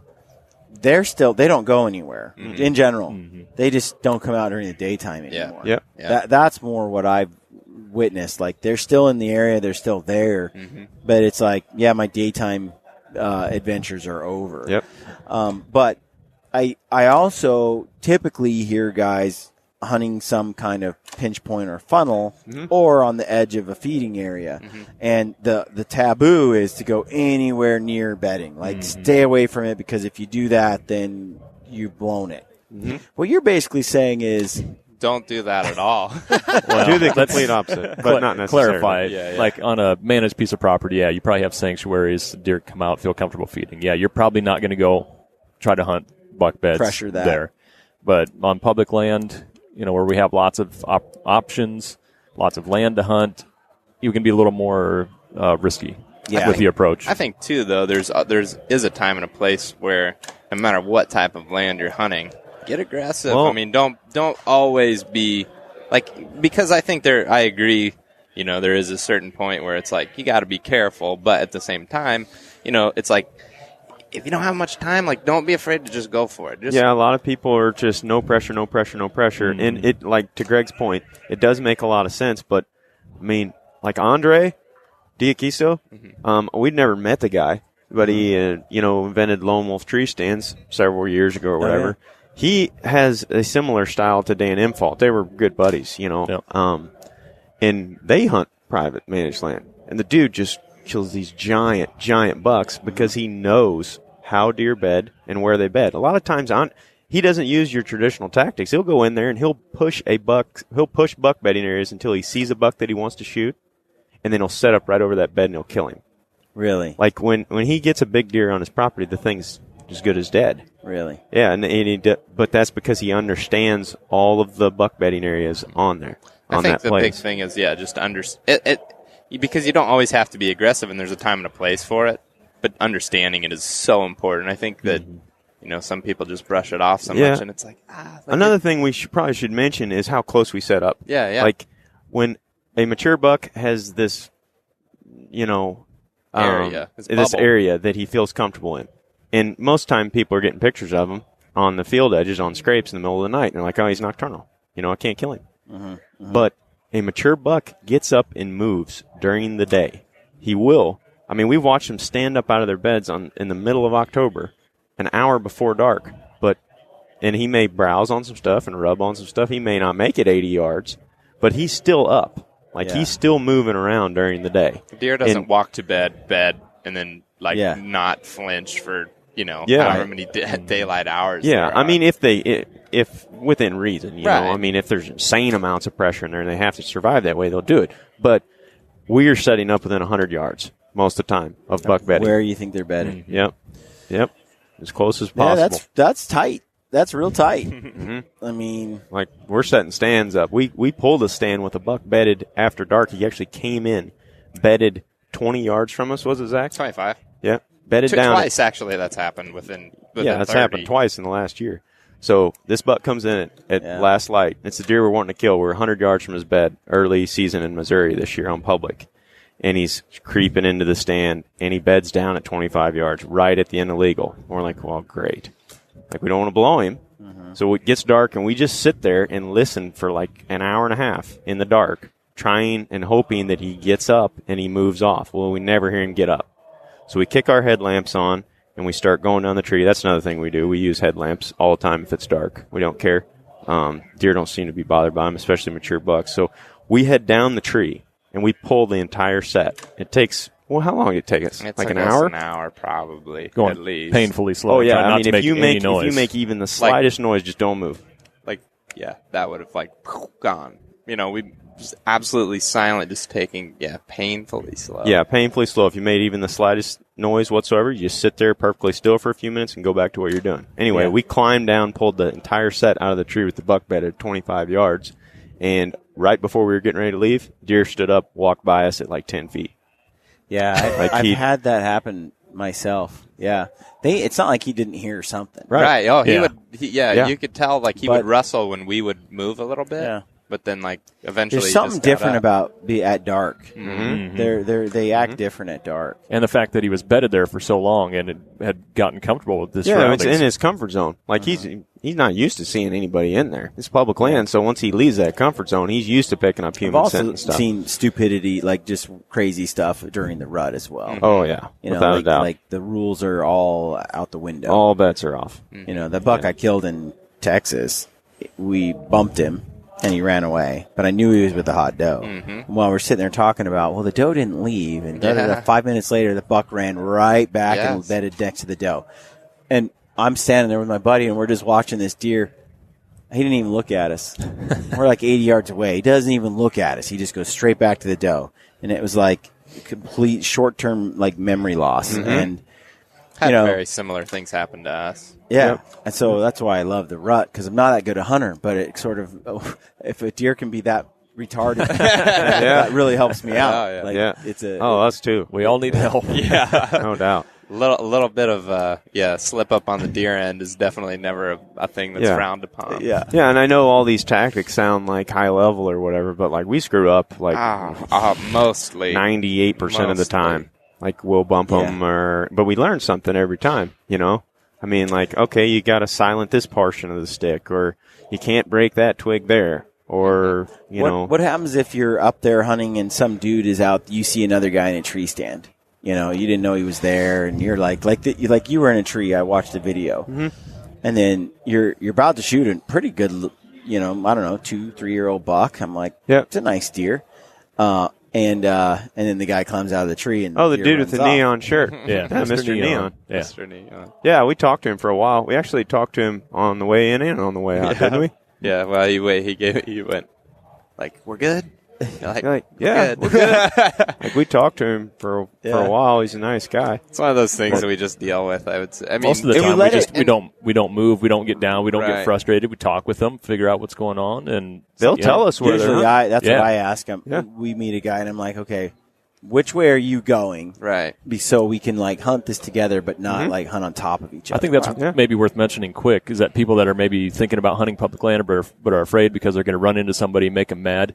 they don't go anywhere in general. Mm-hmm. They just don't come out during the daytime anymore. Yeah. That's more what I've witnessed. Like, they're still in the area, they're still there, but it's like, my daytime adventures are over. Yep. But I also typically hear guys hunting some kind of pinch point or funnel or on the edge of a feeding area. And the taboo is to go anywhere near bedding. Like, stay away from it, because if you do that, then you've blown it. What you're basically saying is don't do that at all. Well, do the complete opposite, but not necessarily. Clarify. Yeah. Like on a managed piece of property, you probably have sanctuaries. Deer come out, feel comfortable feeding. Yeah, you're probably not going to go try to hunt buck beds Pressure that. there. But on public land, where we have lots of options, lots of land to hunt, you can be a little more risky with the approach. I think too, though, there's a time and a place where no matter what type of land you're hunting, get aggressive. Well, I mean, don't always be like, because I think I agree. There is a certain point where it's like you got to be careful, but at the same time, it's like if you don't have much time, like don't be afraid to just go for it. Yeah, a lot of people are just no pressure, no pressure, no pressure, and it, like to Greg's point, it does make a lot of sense. But I mean, like Andre Diaquisto, we'd never met the guy, but he invented lone wolf tree stands several years ago or whatever. Oh, yeah. He has a similar style to Dan Imfault. They were good buddies, Yep. And they hunt private managed land, and the dude just kills these giant bucks because he knows how deer bed and where they bed. A lot of times he doesn't use your traditional tactics. He'll go in there and he'll push buck bedding areas until he sees a buck that he wants to shoot, and then he'll set up right over that bed and he'll kill him. Really? Like when he gets a big deer on his property, the thing's as good as dead. Really? Yeah, but that's because he understands all of the buck bedding areas on there. I think the place. big thing is just understand because you don't always have to be aggressive, and there's a time and a place for it. But understanding it is so important. I think that some people just brush it off so much, and it's like another thing we probably should mention is how close we set up. Yeah. Like when a mature buck has this, area, this area that he feels comfortable in, and most time people are getting pictures of him on the field edges on scrapes in the middle of the night, and they're like, "Oh, he's nocturnal. I can't kill him." But a mature buck gets up and moves during the day. He will. I mean, we've watched them stand up out of their beds in the middle of October, an hour before dark. And he may browse on some stuff and rub on some stuff. He may not make it 80 yards, but he's still up. He's still moving around during the day. The deer doesn't walk to bed, and then not flinch for however many daylight hours. Yeah, I mean, if within reason, you know, I mean, if there's insane amounts of pressure in there and they have to survive that way, they'll do it. But we are setting up within 100 yards most of the time of buck bedding. Where you think they're bedding? Yep, as close as possible. Yeah, that's tight. That's real tight. I mean, like we're setting stands up. We pulled a stand with a buck bedded after dark. He actually came in, bedded 20 yards from us. Was it, Zach? 25. Yeah, bedded down. Twice actually. That's happened within that's 30. happened twice in the last year. So this buck comes in at last light. It's the deer we're wanting to kill. We're 100 yards from his bed, early season in Missouri this year on public. And he's creeping into the stand, and he beds down at 25 yards, right at the end of legal. And we're like, well, great. Like, we don't want to blow him. So it gets dark, and we just sit there and listen for like an hour and a half in the dark, trying and hoping that he gets up and he moves off. Well, we never hear him get up. So we kick our headlamps on, and we start going down the tree. That's another thing we do. We use headlamps all the time if it's dark. We don't care. Deer don't seem to be bothered by them, especially mature bucks. So we head down the tree, and we pull the entire set. It takes, well, how long did it take us? Like an hour? An hour, probably, Going at least. painfully slow. Oh, yeah. Try I not mean, to if you noise. make even the slightest noise, just don't move. Like, yeah, that would have, gone. You know, we just absolutely silent, just taking, painfully slow. Yeah, painfully slow. If you made even the slightest noise whatsoever, you just sit there perfectly still for a few minutes and go back to what you're doing. Anyway, we climbed down, pulled the entire set out of the tree with the buck bed at 25 yards, and right before we were getting ready to leave, deer stood up, walked by us at like 10 feet. Yeah, I've had that happen myself. Yeah. It's not like he didn't hear something. Right. Oh, he Yeah. would. You could tell he would rustle when we would move a little bit. Yeah. But then eventually There's something he just got different up. about at dark. They act different at dark. And the fact that he was bedded there for so long and had gotten comfortable with this Yeah, it's surroundings. in his comfort zone. Like he's not used to seeing anybody in there. It's public land, so once he leaves that comfort zone, he's used to picking up I've human scent also and stuff. seen stupidity, like just crazy stuff during the rut as well. Oh yeah, without a doubt. Like the rules are all out the window. All bets are off. You know, the buck I killed in Texas, we bumped him and he ran away, but I knew he was with the hot doe. While we're sitting there talking about, well, the doe didn't leave, and 5 minutes later, the buck ran right back and bedded next to the doe. And I'm standing there with my buddy, and we're just watching this deer, He didn't even look at us. We're like 80 yards away. He doesn't even look at us. He just goes straight back to the doe. And it was like complete short-term like memory loss. And Had very similar things happen to us. Yeah. Yep. And so that's why I love the rut, because I'm not that good a hunter, but it sort of, if a deer can be that retarded, that really helps me out. Oh, yeah. Like, it's a, us too. We all need help. Yeah. No doubt. A little bit of slip up on the deer end is definitely never a thing that's frowned upon. Yeah. Yeah, and I know all these tactics sound like high level or whatever, but like we screw up like mostly 98% of the time. Like we'll bump them, but we learn something every time. You know, I mean, like okay, you got to silent this portion of the stick, or you can't break that twig there, or you know. What happens if you're up there hunting and some dude is out? You see another guy in a tree stand. You know, you didn't know he was there, and you're like you were in a tree. I watched the video, and then you're about to shoot a pretty good, I don't know, 2-3-year-old buck. I'm like, it's a nice deer, and then the guy climbs out of the tree, and the dude with the neon shirt, Mr. Neon, Yeah. Mr. Neon. Yeah, we talked to him for a while. We actually talked to him on the way in and on the way out, didn't we? Yeah. Well, he went like, we're good. You're like, yeah, we're good. Like we talked to him for a while. He's a nice guy. It's one of those things that we just deal with. I would say. I mean, most of the time we don't move, we don't get down, we don't Right. get frustrated. We talk with them, figure out what's going on, and They'll tell us where they're. Usually, that's Yeah. what I ask him. Yeah. We meet a guy, and I'm like, okay, which way are you going? right. So we can like hunt this together, but not like hunt on top of each other. I think that's maybe worth mentioning quick, is that people that are maybe thinking about hunting public land but are afraid because they're going to run into somebody and make them mad.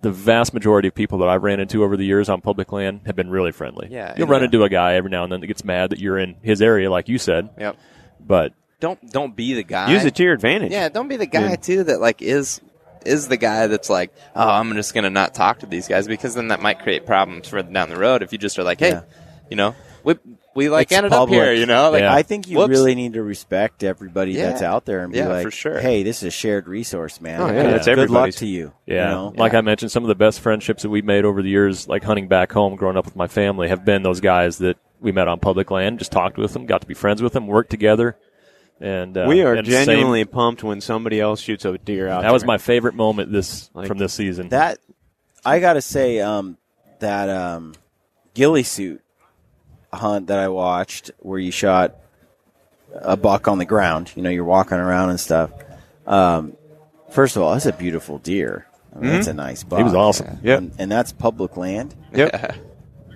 The vast majority of people that I've ran into over the years on public land have been really friendly. Yeah, You'll run into a guy every now and then that gets mad that you're in his area, like you said. Yep. But Don't be the guy. Use it to your advantage. Yeah, don't be the guy too that like is the guy that's like, oh, I'm just gonna not talk to these guys, because then that might create problems further down the road if you just are like, hey, we like It's ended public. up here, like Yeah. I think you really need to respect everybody that's out there and be like, for sure. hey, this is a shared resource, man. Oh, yeah, that's Good luck everybody's. to you. yeah, You know? like I mentioned, some of the best friendships that we've made over the years, like hunting back home, growing up with my family, have been those guys that we met on public land, just talked with them, got to be friends with them, worked together. And We are and genuinely pumped when somebody else shoots a deer out. that was there. my favorite moment from this season. That, I got to say, that ghillie suit hunt that I watched where you shot a buck on the ground, you're walking around and stuff. First of all, that's a beautiful deer. I mean, that's a nice buck. He was awesome. Yep. And that's public land. Yep.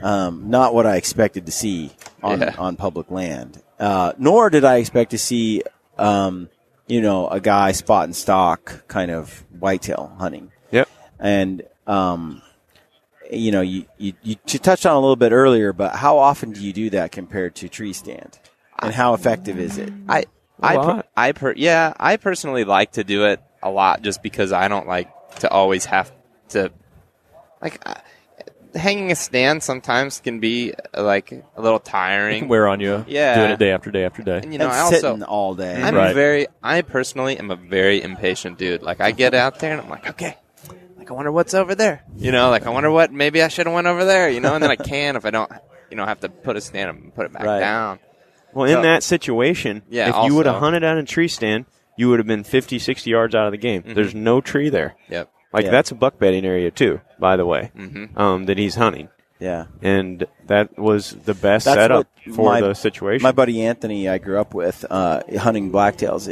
Not what I expected to see on public land. Nor did I expect to see, a guy spot and stalk kind of whitetail hunting. Yep. And, you touched on a little bit earlier, but how often do you do that compared to tree stand? And how effective is it? I personally like to do it a lot, just because I don't like to always have to, hanging a stand sometimes can be like a little It tiring. can wear on you, Yeah. doing it day after day after day. And, And I also sitting all day. Right. I personally am a very impatient dude. Like I get out there and I'm like, okay, like I wonder what's over there. I wonder what maybe I should have went over there. And then I can if I don't, have to put a stand up and put it back down. Well, in that situation, Yeah, if you would have also- hunted at a tree stand, you would have been 50, 60 yards out of the game. There's no tree there. Yep. That's a buck bedding area too, by the way, Mm-hmm. that he's hunting. Yeah. And that was the best That's setup what for the situation. My buddy Anthony, I grew up with, hunting blacktails.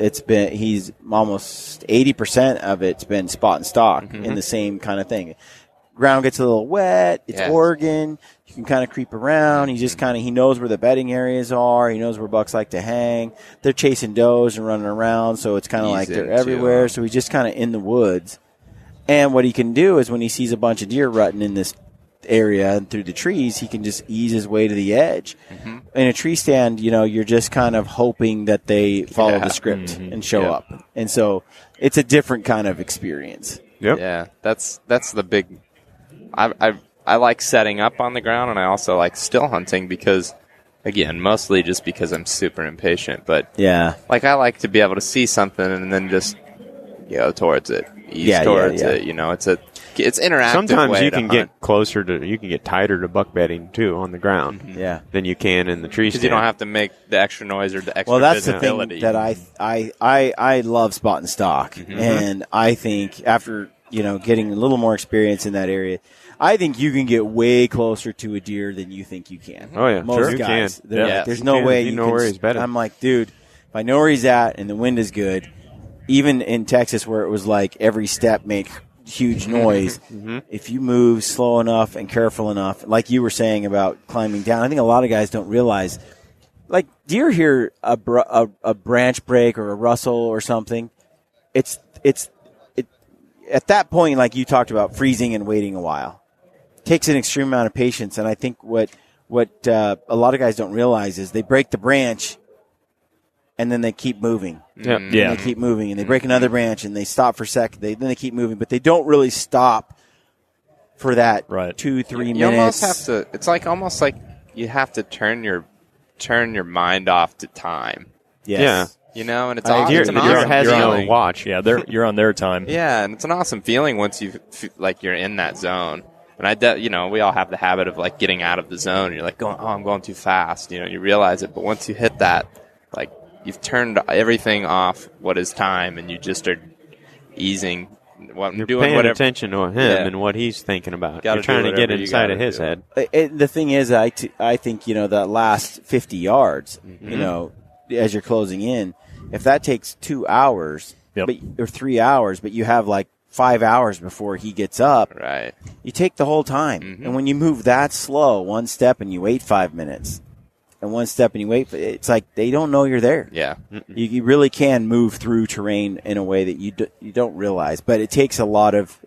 He's almost 80% of it's been spot and stalk in the same kind of thing. Ground gets a little wet. It's Oregon. You can kind of creep around. He knows where the bedding areas are. He knows where bucks like to hang. They're chasing does and running around, so it's kind of like they're everywhere. So he's just kind of in the woods. And what he can do is when he sees a bunch of deer rutting in this area and through the trees, he can just ease his way to the edge. In a tree stand, you're just kind of hoping that they follow the script and show up. And so it's a different kind of experience. Yep. Yeah, that's the big. I like setting up on the ground, and I also like still hunting because, again, mostly just because I'm super impatient. But Yeah. I like to be able to see something and then just you go towards it, ease towards it. You know, it's interactive. Sometimes way you to can hunt. get tighter to buck bedding too on the ground than you can in the tree stand. Because you don't have to make the extra noise or the extra that's visibility. the thing that I love spot and stalk, and I think after getting a little more experience in that area, I think you can get way closer to a deer than you think you can. Oh yeah, most sure. guys. You can. Like, there's no way you know where he's bedded. I'm like, dude, if I know where he's at and the wind is good, even in Texas where it was like every step make huge noise, if you move slow enough and careful enough, like you were saying about climbing down, I think a lot of guys don't realize, like deer hear a branch break or a rustle or something, it's at that point, like you talked about, freezing and waiting a while. It takes an extreme amount of patience, and I think what a lot of guys don't realize is they break the branch and then they keep moving. Yeah. They keep moving, and they break another branch, and they stop for a second. Then they keep moving, but they don't really stop for that 2-3 minutes. You almost have to. It's like almost like you have to turn your mind off to time. Yes. Yeah. You know, and it's Deer awesome. has You're no on watch. Yeah, you're on their time. Yeah, and it's an awesome feeling once you're in that zone. And we all have the habit of like getting out of the zone. You're like I'm going too fast. You realize it, but once you hit that, like you've turned everything off. What is time, and you just are easing. You're doing paying whatever. attention to him and what he's thinking about. Gotta You're trying do to get whatever you inside gotta of his do. head. The thing is, I think that last 50 yards, as you're closing in, if that takes 2 hours or 3 hours, but you have like 5 hours before he gets up, Right. you take the whole time. And when you move that slow, one step and you wait 5 minutes, and one step and you wait, it's like they don't know you're there. Yeah. You really can move through terrain in a way that you don't realize, but it takes a lot of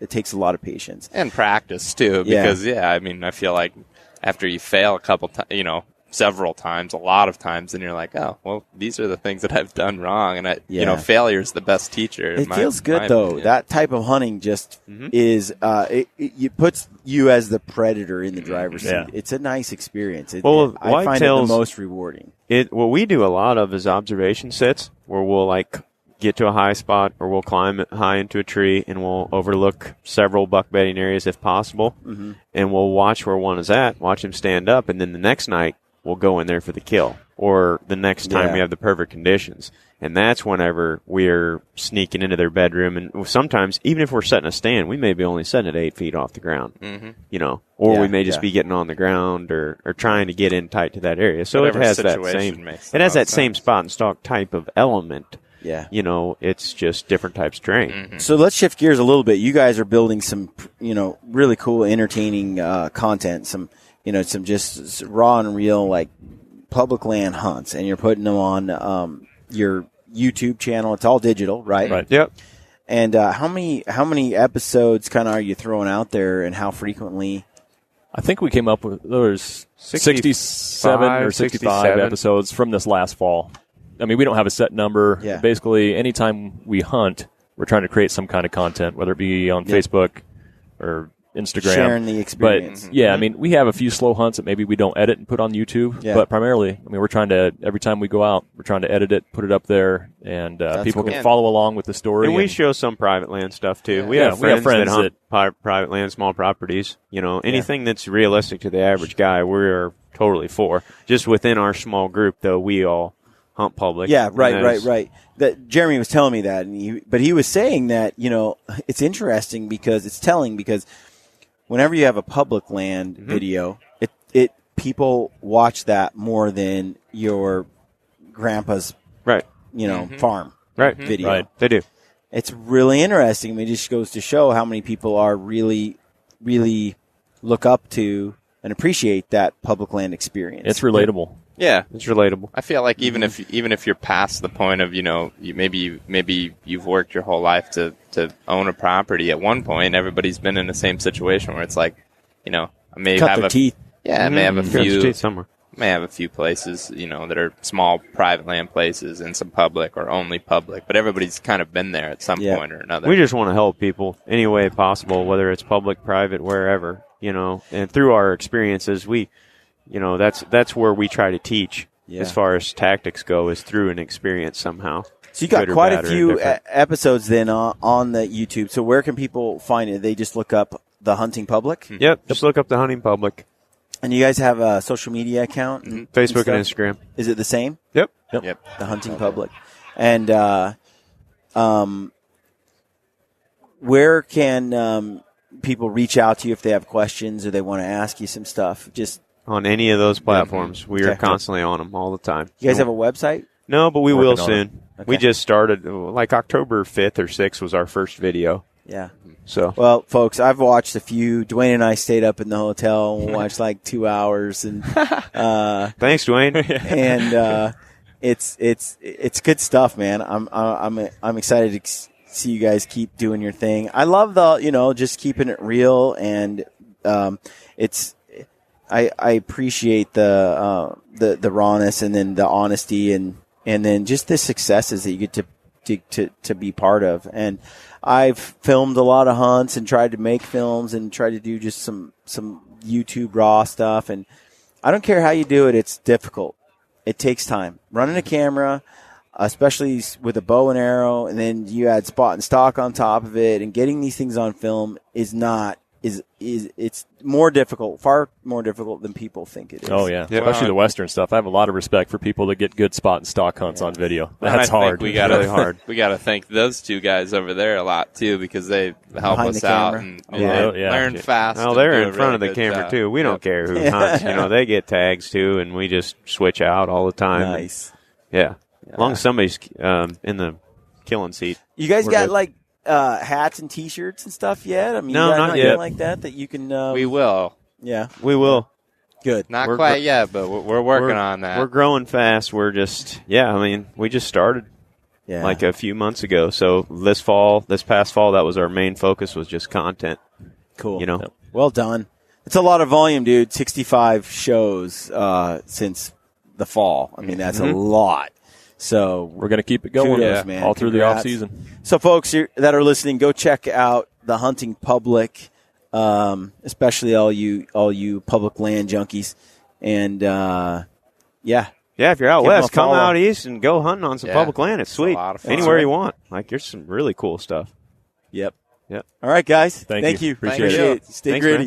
patience And practice too, because I feel like after you fail a couple times, several times, a lot of times, then you're like, oh, well, these are the things that I've done wrong, and failure is the best teacher. It feels good though. Opinion. That type of hunting just is it puts you as the predator in the driver's seat. Yeah. It's a nice experience. I find it the most rewarding. What we do a lot of is observation sits where we'll like get to a high spot or we'll climb high into a tree and we'll overlook several buck bedding areas if possible, and we'll watch where one is at, watch him stand up, and then the next night we'll go in there for the kill, or the next time we have the perfect conditions. And that's whenever we're sneaking into their bedroom. And sometimes, even if we're setting a stand, we may be only setting it 8 feet off the ground, or we may just be getting on the ground or trying to get in tight to that area. So Whatever it has that situation makes the it has most that same sense. spot and stalk type of element. Yeah. It's just different types of terrain. So let's shift gears a little bit. You guys are building some, really cool, entertaining content. Some just raw and real, like public land hunts, and you're putting them on your YouTube channel. It's all digital, right? Right. Yep. And how many episodes kind of are you throwing out there, and how frequently? I think we came up with there's 67 or 65 episodes from this last fall. I mean, we don't have a set number. Yeah. Basically, anytime we hunt, we're trying to create some kind of content, whether it be on Facebook or Instagram. Sharing the experience. But, I mean, we have a few slow hunts that maybe we don't edit and put on YouTube. Yeah. But primarily, I mean, we're trying to, every time we go out, we're trying to edit it, put it up there, and people cool. can follow along with the story. And we show some private land stuff too. Yeah. We have friends that hunt private land, small properties. Anything that's realistic to the average guy, we're totally for. Just within our small group, though, we all hunt public. Yeah, right. That Jeremy was telling me that, but he was saying that it's interesting because it's telling, because whenever you have a public land video, it people watch that more than your grandpa's farm video. Right, they do. It's really interesting. I mean, it just goes to show how many people are really, really look up to and appreciate that public land experience. It's relatable. Yeah, It's relatable. I feel like even if you're past the point of maybe you've worked your whole life to own a property, at one point everybody's been in the same situation where it's like, I may Cut have their teeth. Yeah, I may have a Got your few teeth somewhere. may have a few places, that are small private land places and some public or only public, but everybody's kind of been there at some point or another. We just want to help people any way possible, whether it's public, private, wherever, and through our experiences, that's where we try to teach as far as tactics go, is through an experience somehow. So you got good or quite bad a or few indifferent. episodes then on the YouTube. So where can people find it? They just look up The Hunting Public? Yep, just look up The Hunting Public. And you guys have a social media account? Facebook and stuff? Instagram. Is it the same? Yep. Yep. The Hunting Public. And where can people reach out to you if they have questions or they want to ask you some stuff? Just On any of those platforms. We are Okay. constantly on them all the time. you guys have a website? No, but we will Working on soon. Okay. We just started, like October 5th or 6th was our first video. Yeah. So Well, folks, I've watched a few. Dwayne and I stayed up in the hotel and watched like 2 hours, and thanks, Dwayne. and it's good stuff, man. I'm excited to see you guys keep doing your thing. I love just keeping it real, and I appreciate the rawness and then the honesty and then just the successes that you get to be part of. And I've filmed a lot of hunts and tried to make films and tried to do just some YouTube raw stuff. And I don't care how you do it. It's difficult. It takes time. Running a camera, especially with a bow and arrow, and then you add spot and stock on top of it, and getting these things on film is it's more difficult, far more difficult than people think it is. Oh, yeah. Especially the Western stuff. I have a lot of respect for people that get good spot and stock hunts on video. That's And I hard. think we got really hard. We got to thank those two guys over there a lot too, because they help Behind us the out camera. and Yeah. they learn fast. Well, and they're do in a front of really the good camera, job. too. We don't care who hunts. They get tags, too, and we just switch out all the time. Nice. Yeah. As long as somebody's in the killing seat. You guys We're got good. like hats and T-shirts and stuff yet? I mean, No, you got not nothing yet. like that you can. We will. Yeah, We will. good. Not We're quite yet, but we're working on that. We're growing fast. We're just, we just started Yeah, like a few months ago. So this past fall, that was our main focus, was just content. cool. Yep. Well done. It's a lot of volume, dude. 65 shows since the fall. I mean, that's a lot. So We're going to keep it going Kudos, man. all through the Congrats. off season. So, folks that are listening, go check out The Hunting Public, especially all you public land junkies. And, yeah. Yeah, if you're out Give 'em west, a come follow. out east and go hunting on some Yeah. public land. It's It's a sweet. lot of fun. Anywhere you want. Like, there's some really cool stuff. Yep. Yep. All right, guys. Thank you. Appreciate Thank you. it. Stay Thanks, gritty.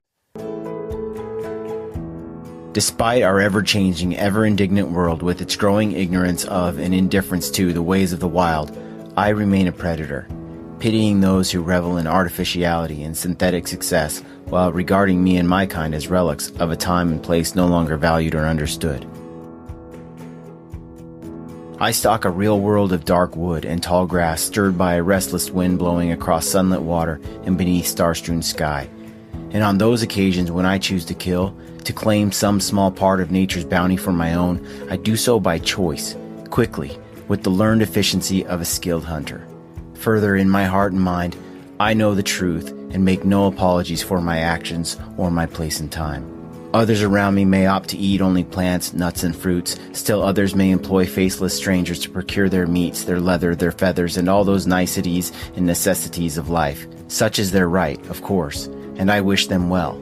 Despite our ever-changing, ever-indignant world with its growing ignorance of and indifference to the ways of the wild, I remain a predator, pitying those who revel in artificiality and synthetic success while regarding me and my kind as relics of a time and place no longer valued or understood. I stalk a real world of dark wood and tall grass stirred by a restless wind blowing across sunlit water and beneath star-strewn sky. And on those occasions when I choose to kill, to claim some small part of nature's bounty for my own, I do so by choice, quickly, with the learned efficiency of a skilled hunter. Further, in my heart and mind, I know the truth and make no apologies for my actions or my place and time. Others around me may opt to eat only plants, nuts, and fruits. Still others may employ faceless strangers to procure their meats, their leather, their feathers, and all those niceties and necessities of life. Such is their right, of course, and I wish them well.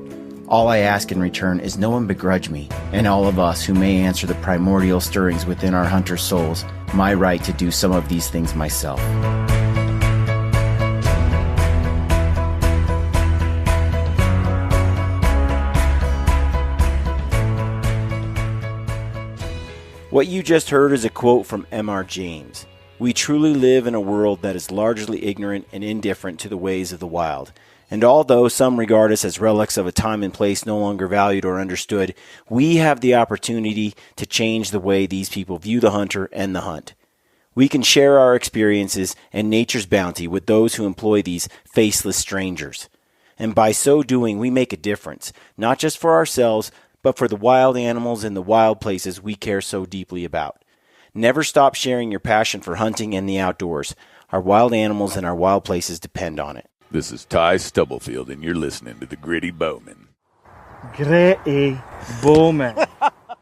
All I ask in return is no one begrudge me, and all of us who may answer the primordial stirrings within our hunter souls, my right to do some of these things myself. What you just heard is a quote from M.R. James. We truly live in a world that is largely ignorant and indifferent to the ways of the wild. And although some regard us as relics of a time and place no longer valued or understood, we have the opportunity to change the way these people view the hunter and the hunt. We can share our experiences and nature's bounty with those who employ these faceless strangers. And by so doing, we make a difference, not just for ourselves, but for the wild animals in the wild places we care so deeply about. Never stop sharing your passion for hunting and the outdoors. Our wild animals and our wild places depend on it. This is Ty Stubblefield, and you're listening to the Gritty Bowmen. Gritty Bowmen.